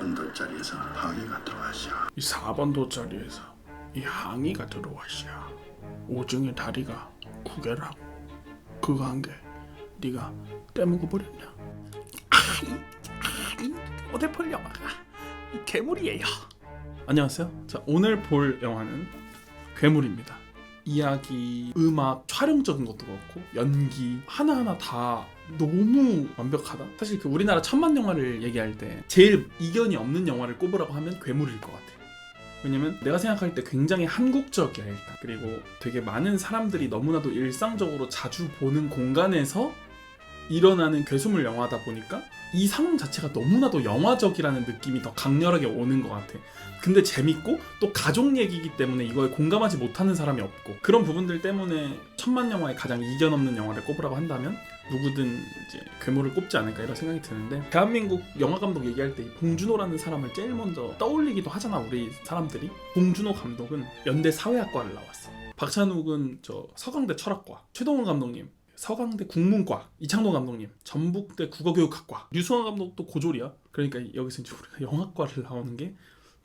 4번 돗자리에서 항의가 들어왔어. 이 4번 돗자리에서 이 항의가 들어왔어. 오중에 다리가 구겨라고. 그거 한 게 네가 떼먹어 버렸냐? 오대폴 영화가 이 괴물이에요. 안녕하세요. 자, 오늘 볼 영화는 괴물입니다. 이야기, 음악, 촬영적인 것도 그렇고 연기 하나하나 다 너무 완벽하다. 사실 그 우리나라 천만 영화를 얘기할 때 제일 이견이 없는 영화를 꼽으라고 하면 괴물일 것 같아요. 왜냐면 내가 생각할 때 굉장히 한국적이야 일단. 그리고 되게 많은 사람들이 너무나도 일상적으로 자주 보는 공간에서 일어나는 괴수물 영화다 보니까 이 상황 자체가 너무나도 영화적이라는 느낌이 더 강렬하게 오는 것 같아. 근데 재밌고 또 가족 얘기이기 때문에 이거에 공감하지 못하는 사람이 없고, 그런 부분들 때문에 천만 영화에 가장 이견 없는 영화를 꼽으라고 한다면 누구든 이제 괴물을 꼽지 않을까 이런 생각이 드는데, 대한민국 영화감독 얘기할 때 봉준호라는 사람을 제일 먼저 떠올리기도 하잖아 우리 사람들이. 봉준호 감독은 연대 사회학과를 나왔어. 박찬욱은 저 서강대 철학과, 최동원 감독님 서강대 국문과, 이창동 감독님 전북대 국어교육학과, 류승환 감독도 고졸이야. 그러니까 여기서 이제 우리가 영화과를 나오는 게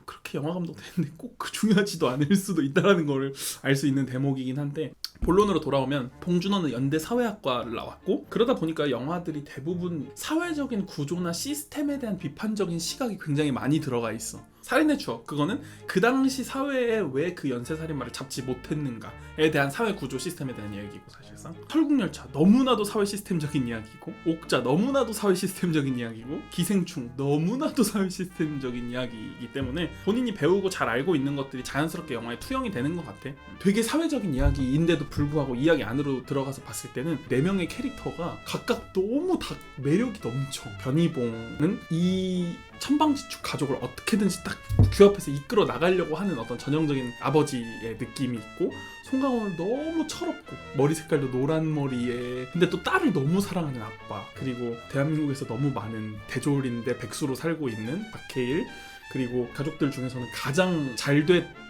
그렇게 영화 감독 되는데 꼭 그 중요하지도 않을 수도 있다라는 걸 알 수 있는 대목이긴 한데, 본론으로 돌아오면 봉준호는 연대 사회학과를 나왔고, 그러다 보니까 영화들이 대부분 사회적인 구조나 시스템에 대한 비판적인 시각이 굉장히 많이 들어가 있어. 살인의 추억, 그거는 그 당시 사회에 왜 그 연쇄살인마를 잡지 못했는가에 대한 사회 구조 시스템에 대한 이야기고, 사실상 설국열차 너무나도 사회 시스템적인 이야기고, 옥자 너무나도 사회 시스템적인 이야기고, 기생충 너무나도 사회 시스템적인 이야기이기 때문에 본인이 배우고 잘 알고 있는 것들이 자연스럽게 영화에 투영이 되는 것 같아. 되게 사회적인 이야기인데도 불구하고 이야기 안으로 들어가서 봤을 때는 4명의 캐릭터가 각각 너무 다 매력이 넘쳐. 변희봉은 이 천방지축 가족을 어떻게든지 딱 규합해서 이끌어 나가려고 하는 어떤 전형적인 아버지의 느낌이 있고, 송강호는 너무 철없고 머리 색깔도 노란 머리에 근데 또 딸을 너무 사랑하는 아빠, 그리고 대한민국에서 너무 많은 대졸인데 백수로 살고 있는 박해일, 그리고 가족들 중에서는 가장 잘 됐고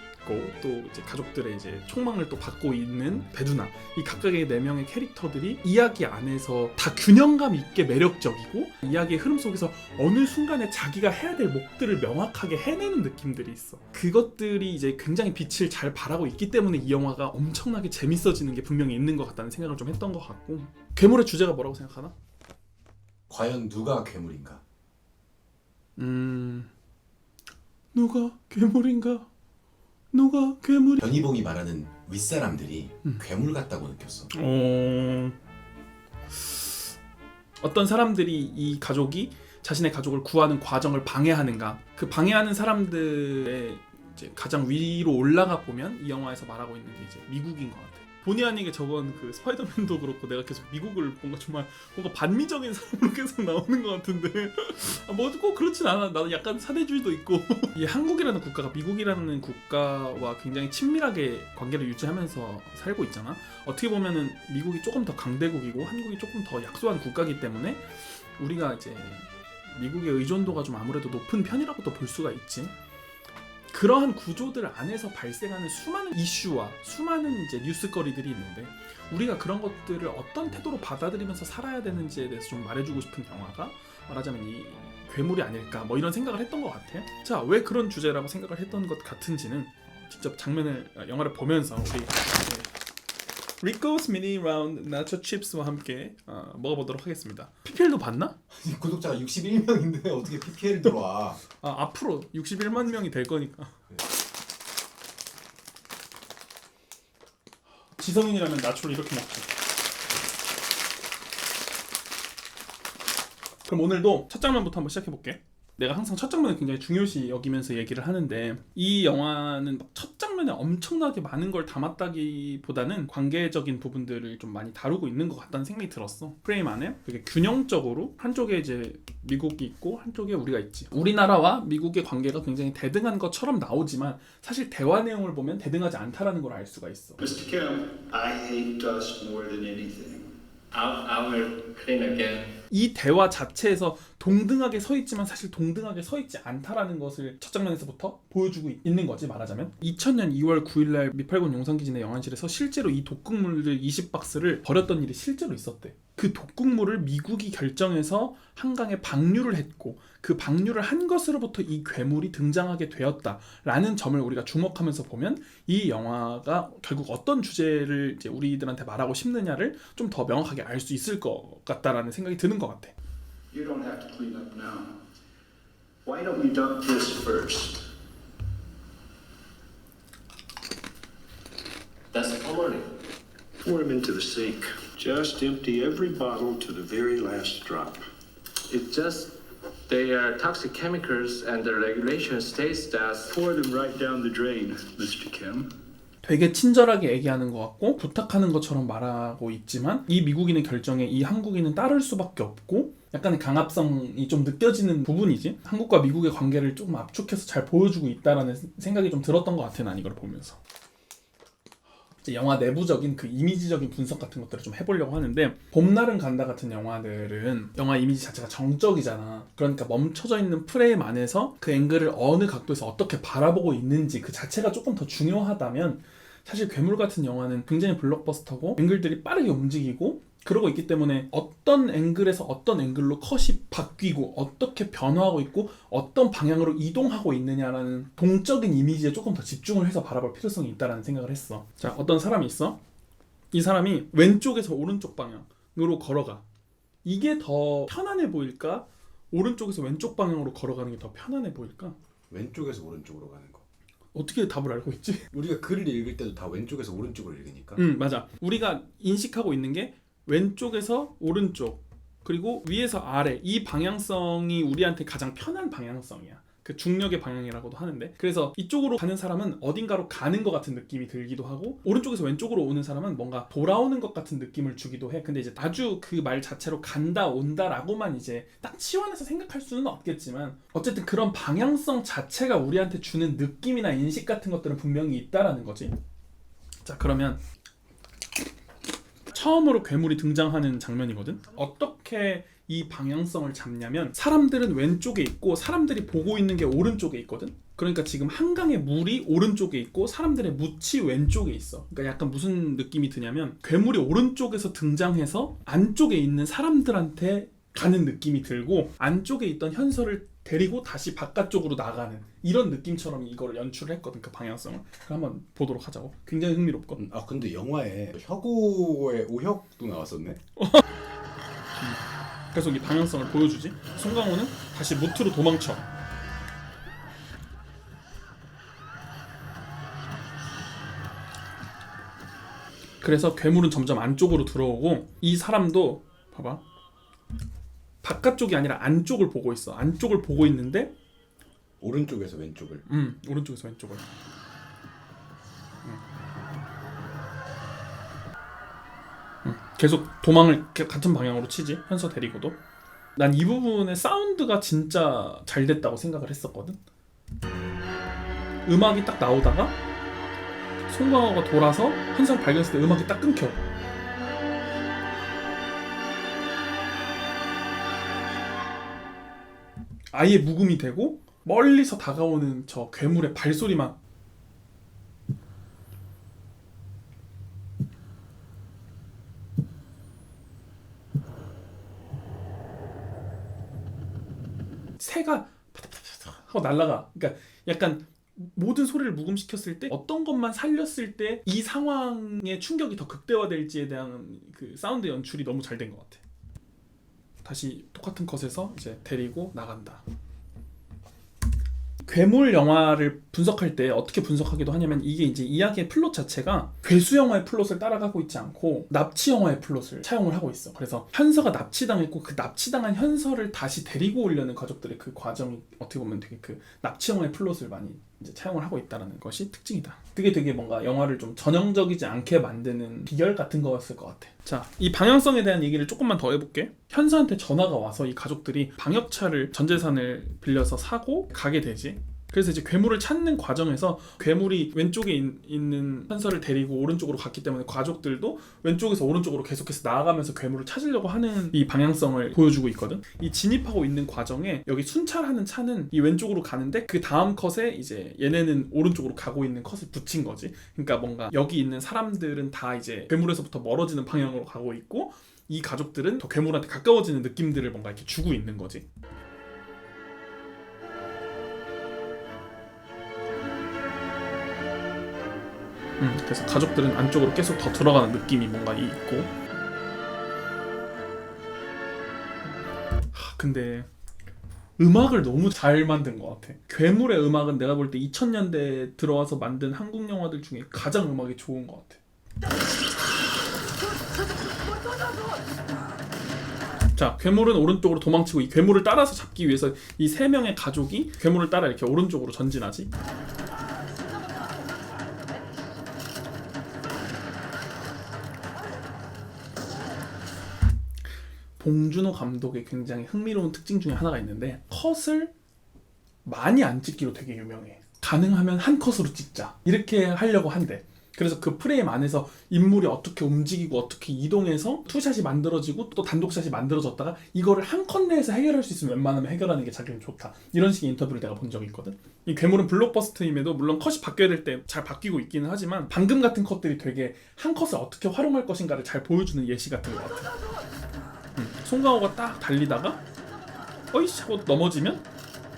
또 이제 가족들의 이제 촉망을 또 받고 있는 배두나. 이 각각의 4명의 캐릭터들이 이야기 안에서 다 균형감 있게 매력적이고, 이야기의 흐름 속에서 어느 순간에 자기가 해야 될 목들을 명확하게 해내는 느낌들이 있어. 그것들이 이제 굉장히 빛을 잘 발하고 있기 때문에 이 영화가 엄청나게 재밌어지는 게 분명히 있는 것 같다는 생각을 좀 했던 것 같고. 괴물의 주제가 뭐라고 생각하나? 과연 누가 괴물인가? 누가 괴물인가? 누가 괴물이? 변희봉이 말하는 윗사람들이 괴물 같다고 느꼈어. 어떤 사람들이 이 가족이 자신의 가족을 구하는 과정을 방해하는가, 그 방해하는 사람들의 이제 가장 위로 올라가 보면 이 영화에서 말하고 있는 게 이제 미국인 것 같아. 본의 아니게 저건 그 스파이더맨도 그렇고 내가 계속 미국을 뭔가 정말 뭔가 반미적인 사람으로 계속 나오는 것 같은데 뭐 꼭 그렇진 않아. 나는 약간 사대주의도 있고 이 한국이라는 국가가 미국이라는 국가와 굉장히 친밀하게 관계를 유지하면서 살고 있잖아. 어떻게 보면은 미국이 조금 더 강대국이고 한국이 조금 더 약소한 국가이기 때문에 우리가 이제 미국의 의존도가 좀 아무래도 높은 편이라고도 볼 수가 있지. 그러한 구조들 안에서 발생하는 수많은 이슈와 수많은 이제 뉴스거리들이 있는데, 우리가 그런 것들을 어떤 태도로 받아들이면서 살아야 되는지에 대해서 좀 말해주고 싶은 영화가 말하자면 이 괴물이 아닐까, 뭐 이런 생각을 했던 것 같아. 자, 왜 그런 주제라고 생각을 했던 것 같은지는 직접 장면을, 영화를 보면서 우리 리코스 미니 라운드 나초 칩스와 함께 먹어보도록 하겠습니다. PPL도 봤나? 구독자가 61명인데 어떻게 PPL 들어와? 앞으로 61만 명이 될 거니까. 지성인이라면 나초를 이렇게 먹죠. 그럼 오늘도 첫 장면부터 한번 시작해볼게. 내가 항상 첫 장면을 굉장히 중요시 여기면서 얘기를 하는데, 이 영화는 첫 장면에 엄청나게 많은 걸 담았다기보다는 관계적인 부분들을 좀 많이 다루고 있는 것 같다는 생각이 들었어. 프레임 안에 되게 균형적으로 한쪽에 이제 미국이 있고 한쪽에 우리가 있지. 우리나라와 미국의 관계가 굉장히 대등한 것처럼 나오지만 사실 대화 내용을 보면 대등하지 않다라는 걸 알 수가 있어. Mr. Kim, I hate us more than anything. I will clean again. 이 대화 자체에서 동등하게 서 있지만 사실 동등하게 서 있지 않다라는 것을 첫 장면에서부터 보여주고 있는 거지. 말하자면 2000년 2월 9일날 미팔군 용산기지 내 영안실에서 실제로 이 독극물들 20박스를 버렸던 일이 실제로 있었대. 그 독극물을 미국이 결정해서 한강에 방류를 했고 그 방류를 한 것으로부터 이 괴물이 등장하게 되었다라는 점을 우리가 주목하면서 보면 이 영화가 결국 어떤 주제를 이제 우리들한테 말하고 싶느냐를 좀 더 명확하게 알 수 있을 것 같다라는 생각이 드는 것 같아. You don't have to clean up now. Why don't you dump this first? That's formalin. Pour them into the sink. Just empty every bottle to the very last drop. It's just they are toxic chemicals, and the regulation states that. Pour them right down the drain, Mr. Kim. 되게 친절하게 얘기하는 것 같고 부탁하는 것처럼 말하고 있지만 이 미국인의 결정에 이 한국인은 따를 수밖에 없고 약간의 강압성이 좀 느껴지는 부분이지. 한국과 미국의 관계를 조금 압축해서 잘 보여주고 있다라는 생각이 좀 들었던 것 같아, 난 이걸 보면서. 이제 영화 내부적인 그 이미지적인 분석 같은 것들을 좀 해보려고 하는데, 봄날은 간다 같은 영화들은 영화 이미지 자체가 정적이잖아. 그러니까 멈춰져 있는 프레임 안에서 그 앵글을 어느 각도에서 어떻게 바라보고 있는지 그 자체가 조금 더 중요하다면, 사실 괴물 같은 영화는 굉장히 블록버스터고 앵글들이 빠르게 움직이고 그러고 있기 때문에 어떤 앵글에서 어떤 앵글로 컷이 바뀌고 어떻게 변화하고 있고 어떤 방향으로 이동하고 있느냐라는 동적인 이미지에 조금 더 집중을 해서 바라볼 필요성이 있다는 생각을 했어. 자, 어떤 사람이 있어. 이 사람이 왼쪽에서 오른쪽 방향으로 걸어가. 이게 더 편안해 보일까? 오른쪽에서 왼쪽 방향으로 걸어가는 게 더 편안해 보일까? 왼쪽에서 오른쪽으로 가는 거. 어떻게 답을 알고 있지? 우리가 글을 읽을 때도 다 왼쪽에서 오른쪽으로 읽으니까. 맞아. 우리가 인식하고 있는 게 왼쪽에서 오른쪽 그리고 위에서 아래, 이 방향성이 우리한테 가장 편한 방향성이야. 그 중력의 방향이라고도 하는데, 그래서 이쪽으로 가는 사람은 어딘가로 가는 것 같은 느낌이 들기도 하고 오른쪽에서 왼쪽으로 오는 사람은 뭔가 돌아오는 것 같은 느낌을 주기도 해. 근데 이제 아주 그 말 자체로 간다 온다 라고만 이제 딱 치환해서 생각할 수는 없겠지만 어쨌든 그런 방향성 자체가 우리한테 주는 느낌이나 인식 같은 것들은 분명히 있다라는 거지. 자, 그러면 처음으로 괴물이 등장하는 장면이거든. 어떻게 이 방향성을 잡냐면, 사람들은 왼쪽에 있고 사람들이 보고 있는 게 오른쪽에 있거든. 그러니까 지금 한강의 물이 오른쪽에 있고 사람들의 묻이 왼쪽에 있어. 그러니까 약간 무슨 느낌이 드냐면, 괴물이 오른쪽에서 등장해서 안쪽에 있는 사람들한테 가는 느낌이 들고 안쪽에 있던 현설을 데리고 다시 바깥쪽으로 나가는 이런 느낌처럼 이걸 연출을 했거든, 그 방향성을. 그럼 한번 보도록 하자고. 굉장히 흥미롭고. 아 근데 영화에 혁오의 오혁도 나왔었네. 계속 이 방향성을 보여주지. 송강호는 다시 무트로 도망쳐. 그래서 괴물은 점점 안쪽으로 들어오고 이 사람도 봐봐. 바깥쪽이 아니라 안쪽을 보고 있어. 안쪽을 보고 있는데 오른쪽에서 왼쪽을. 오른쪽에서 왼쪽을. 계속 도망을 같은 방향으로 치지. 현서 데리고도. 난 이 부분의 사운드가 진짜 잘 됐다고 생각을 했었거든. 음악이 딱 나오다가 송강호가 돌아서 현서를 발견했을 때 음악이 딱 끊겨. 아예 묵음이 되고 멀리서 다가오는 저 괴물의 발소리만 새가 하고 날아가. 그러니까 약간 모든 소리를 묵음시켰을 때 어떤 것만 살렸을 때 이 상황의 충격이 더 극대화될지에 대한 그 사운드 연출이 너무 잘 된 것 같아. 다시 똑같은 컷에서 이제 데리고 나간다. 괴물 영화를 분석할 때 어떻게 분석하기도 하냐면, 이게 이제 이야기의 플롯 자체가 괴수 영화의 플롯을 따라가고 있지 않고 납치 영화의 플롯을 차용을 하고 있어. 그래서 현서가 납치당했고 그 납치당한 현서를 다시 데리고 오려는 가족들의 그 과정이 어떻게 보면 되게 그 납치 영화의 플롯을 많이 이제 차용을 하고 있다는 것이 특징이다. 그게 되게 뭔가 영화를 좀 전형적이지 않게 만드는 비결 같은 거였을 것 같아. 자, 이 방향성에 대한 얘기를 조금만 더 해볼게. 현서한테 전화가 와서 이 가족들이 방역차를 전 재산을 빌려서 사고 가게 되지. 그래서 이제 괴물을 찾는 과정에서 괴물이 왼쪽에 있는 현서를 데리고 오른쪽으로 갔기 때문에 가족들도 왼쪽에서 오른쪽으로 계속해서 나아가면서 괴물을 찾으려고 하는 이 방향성을 보여주고 있거든. 이 진입하고 있는 과정에 여기 순찰하는 차는 이 왼쪽으로 가는데 그 다음 컷에 이제 얘네는 오른쪽으로 가고 있는 컷을 붙인 거지. 그러니까 뭔가 여기 있는 사람들은 다 이제 괴물에서부터 멀어지는 방향으로 가고 있고 이 가족들은 더 괴물한테 가까워지는 느낌들을 뭔가 이렇게 주고 있는 거지. 그래서 가족들은 안쪽으로 계속 더 들어가는 느낌이 뭔가 있고. 근데 음악을 너무 잘 만든 것 같아. 괴물의 음악은 내가 볼 때 2000년대에 들어와서 만든 한국 영화들 중에 가장 음악이 좋은 것 같아. 자, 괴물은 오른쪽으로 도망치고 이 괴물을 따라서 잡기 위해서 이 세 명의 가족이 괴물을 따라 이렇게 오른쪽으로 전진하지. 봉준호 감독의 굉장히 흥미로운 특징 중에 하나가 있는데 컷을 많이 안 찍기로 되게 유명해. 가능하면 한 컷으로 찍자 이렇게 하려고 한대. 그래서 그 프레임 안에서 인물이 어떻게 움직이고 어떻게 이동해서 투샷이 만들어지고 또 단독샷이 만들어졌다가 이거를 한 컷 내에서 해결할 수 있으면 웬만하면 해결하는 게 자기는 좋다. 이런 식의 인터뷰를 내가 본 적이 있거든. 이 괴물은 블록버스터임에도 물론 컷이 바뀌어야 될 때 잘 바뀌고 있기는 하지만 방금 같은 컷들이 되게 한 컷을 어떻게 활용할 것인가를 잘 보여주는 예시 같은 것 같아. 송강호가 딱 달리다가 어이씨 하고 넘어지면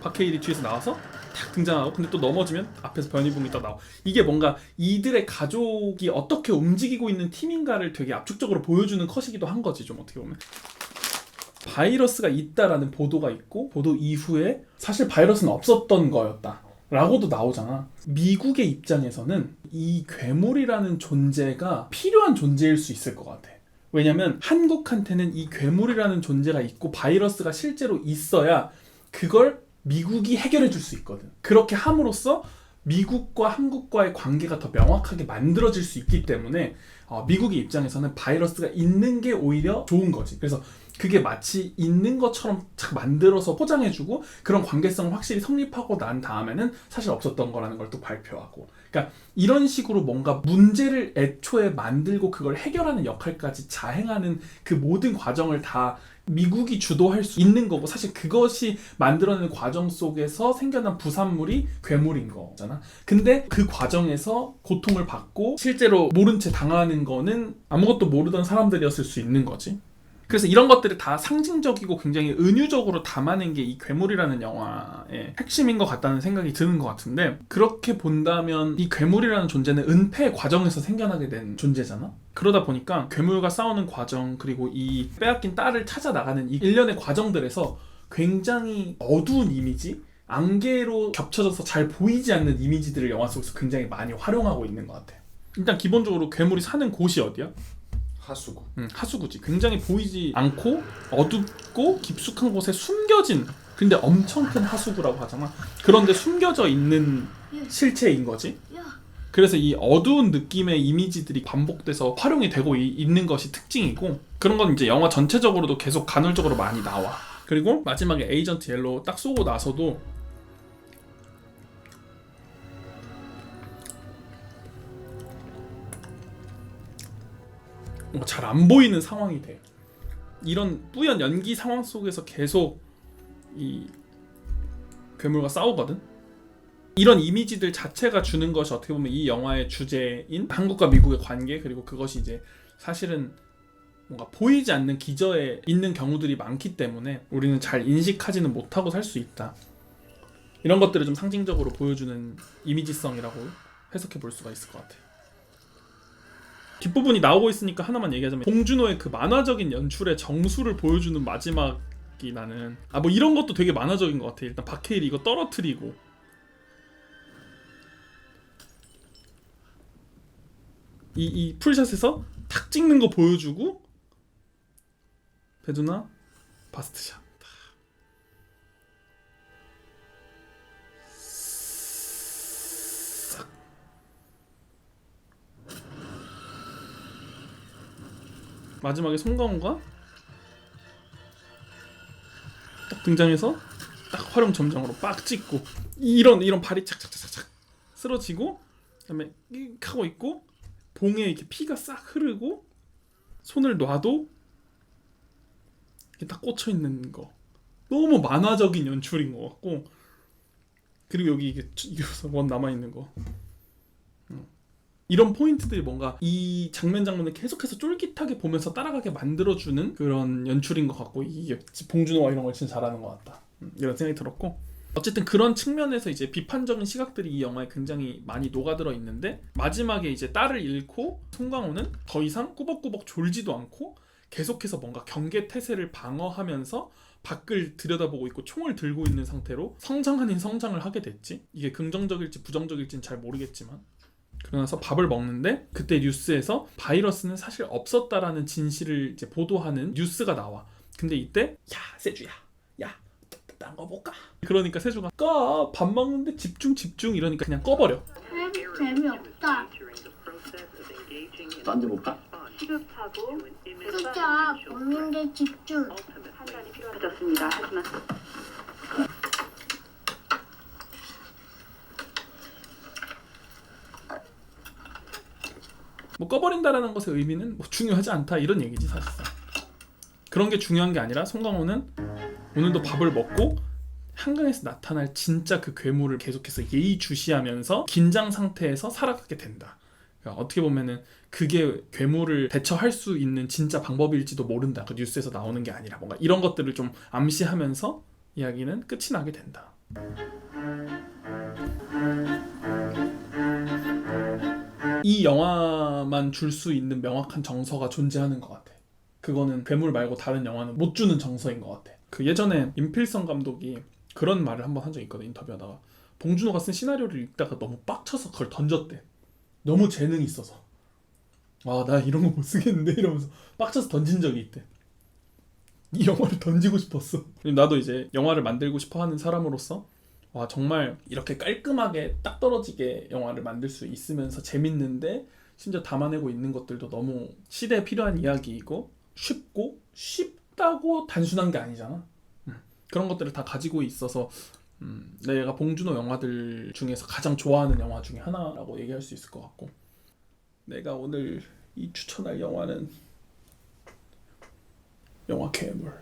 박해일이 뒤에서 나와서 탁 등장하고 근데 또 넘어지면 앞에서 변희봉이 딱 나와. 이게 뭔가 이들의 가족이 어떻게 움직이고 있는 팀인가를 되게 압축적으로 보여주는 컷이기도 한 거지. 좀 어떻게 보면 바이러스가 있다라는 보도가 있고 보도 이후에 사실 바이러스는 없었던 거였다 라고도 나오잖아. 미국의 입장에서는 이 괴물이라는 존재가 필요한 존재일 수 있을 것 같아. 왜냐면 한국한테는 이 괴물이라는 존재가 있고 바이러스가 실제로 있어야 그걸 미국이 해결해 줄 수 있거든. 그렇게 함으로써 미국과 한국과의 관계가 더 명확하게 만들어질 수 있기 때문에 미국의 입장에서는 바이러스가 있는 게 오히려 좋은 거지. 그래서 그게 마치 있는 것처럼 만들어서 포장해주고 그런 관계성을 확실히 성립하고 난 다음에는 사실 없었던 거라는 걸 또 발표하고. 그러니까 이런 식으로 뭔가 문제를 애초에 만들고 그걸 해결하는 역할까지 자행하는 그 모든 과정을 다 미국이 주도할 수 있는 거고 사실 그것이 만들어내는 과정 속에서 생겨난 부산물이 괴물인 거잖아. 근데 그 과정에서 고통을 받고 실제로 모른 채 당하는 거는 아무것도 모르던 사람들이었을 수 있는 거지. 그래서 이런 것들을 다 상징적이고 굉장히 은유적으로 담아낸 게 이 괴물이라는 영화의 핵심인 것 같다는 생각이 드는 것 같은데 그렇게 본다면 이 괴물이라는 존재는 은폐의 과정에서 생겨나게 된 존재잖아. 그러다 보니까 괴물과 싸우는 과정 그리고 이 빼앗긴 딸을 찾아 나가는 이 일련의 과정들에서 굉장히 어두운 이미지 안개로 겹쳐져서 잘 보이지 않는 이미지들을 영화 속에서 굉장히 많이 활용하고 있는 것 같아. 일단 기본적으로 괴물이 사는 곳이 어디야? 하수구. 하수구지. 굉장히 보이지 않고 어둡고 깊숙한 곳에 숨겨진 근데 엄청 큰 하수구라고 하잖아. 그런데 숨겨져 있는 실체인 거지. 그래서 이 어두운 느낌의 이미지들이 반복돼서 활용이 되고 있는 것이 특징이고 그런 건 이제 영화 전체적으로도 계속 간헐적으로 많이 나와. 그리고 마지막에 에이전트 옐로우 딱 쏘고 나서도 잘 안 보이는 상황이 돼. 이런 뿌연 연기 상황 속에서 계속 이 괴물과 싸우거든. 이런 이미지들 자체가 주는 것이 어떻게 보면 이 영화의 주제인 한국과 미국의 관계 그리고 그것이 이제 사실은 뭔가 보이지 않는 기저에 있는 경우들이 많기 때문에 우리는 잘 인식하지는 못하고 살 수 있다. 이런 것들을 좀 상징적으로 보여주는 이미지성이라고 해석해 볼 수가 있을 것 같아. 뒷부분이 나오고 있으니까 하나만 얘기하자면 봉준호의 그 만화적인 연출의 정수를 보여주는 마지막이 나는 뭐 이런 것도 되게 만화적인 것 같아. 일단 박해일이 이거 떨어뜨리고 이 풀샷에서 탁 찍는 거 보여주고 배두나 바스트샷 싹 마지막에 송강호가 딱 등장해서 딱 활용 점정으로 빡 찍고 이런 발이 착착착착 쓰러지고 그다음에 იქ 하고 있고 봉에 이렇게 피가 싹 흐르고 손을 놔도 이렇게 딱 꽂혀 있는 거 너무 만화적인 연출인 것 같고 그리고 여기 이게 원 남아 있는 거 이런 포인트들이 뭔가 이 장면을 계속해서 쫄깃하게 보면서 따라가게 만들어주는 그런 연출인 것 같고, 이게 봉준호가 이런 걸 진짜 잘하는 것 같다, 이런 생각이 들었고, 어쨌든 그런 측면에서 이제 비판적인 시각들이 이 영화에 굉장히 많이 녹아들어 있는데, 마지막에 이제 딸을 잃고 송강호는 더 이상 꾸벅꾸벅 졸지도 않고 계속해서 뭔가 경계태세를 방어하면서 밖을 들여다보고 있고 총을 들고 있는 상태로 성장 아닌 성장을 하게 됐지. 이게 긍정적일지 부정적일지는 잘 모르겠지만, 그러고 나서 밥을 먹는데 그때 뉴스에서 바이러스는 사실 없었다라는 진실을 이제 보도하는 뉴스가 나와. 근데 이때 야 세주야, 야 딴 거 볼까? 그러니까 세주가 꺼, 밥 먹는데 집중 이러니까 그냥 꺼버려. 재미없다. 딴 데 볼까? 시급하고 진짜 먹는데 집중. 판단이 필요하졌습니다. 하지만 뭐 꺼버린다라는 것의 의미는 뭐 중요하지 않다 이런 얘기지 사실상. 그런 게 중요한 게 아니라 송강호는 오늘도 밥을 먹고 한강에서 나타날 진짜 그 괴물을 계속해서 예의주시하면서 긴장 상태에서 살아가게 된다. 그러니까 어떻게 보면은 그게 괴물을 대처할 수 있는 진짜 방법일지도 모른다. 그 뉴스에서 나오는 게 아니라 뭔가 이런 것들을 좀 암시하면서 이야기는 끝이 나게 된다. 이 영화만 줄 수 있는 명확한 정서가 존재하는 것 같아. 그거는 괴물 말고 다른 영화는 못 주는 정서인 것 같아. 그 예전에 임필성 감독이 그런 말을 한번 한 적이 있거든, 인터뷰하다가. 봉준호가 쓴 시나리오를 읽다가 너무 빡쳐서 그걸 던졌대. 너무 재능이 있어서. 아, 나 이런 거 못 쓰겠는데 이러면서 빡쳐서 던진 적이 있대. 이 영화를 던지고 싶었어. 나도 이제 영화를 만들고 싶어 하는 사람으로서 와, 정말 이렇게 깔끔하게 딱 떨어지게 영화를 만들 수 있으면서 재밌는데 심지어 담아내고 있는 것들도 너무 시대에 필요한 이야기이고 쉽다고 단순한 게 아니잖아. 그런 것들을 다 가지고 있어서 내가 봉준호 영화들 중에서 가장 좋아하는 영화 중에 하나라고 얘기할 수 있을 것 같고, 내가 오늘 이 추천할 영화는 영화 괴물.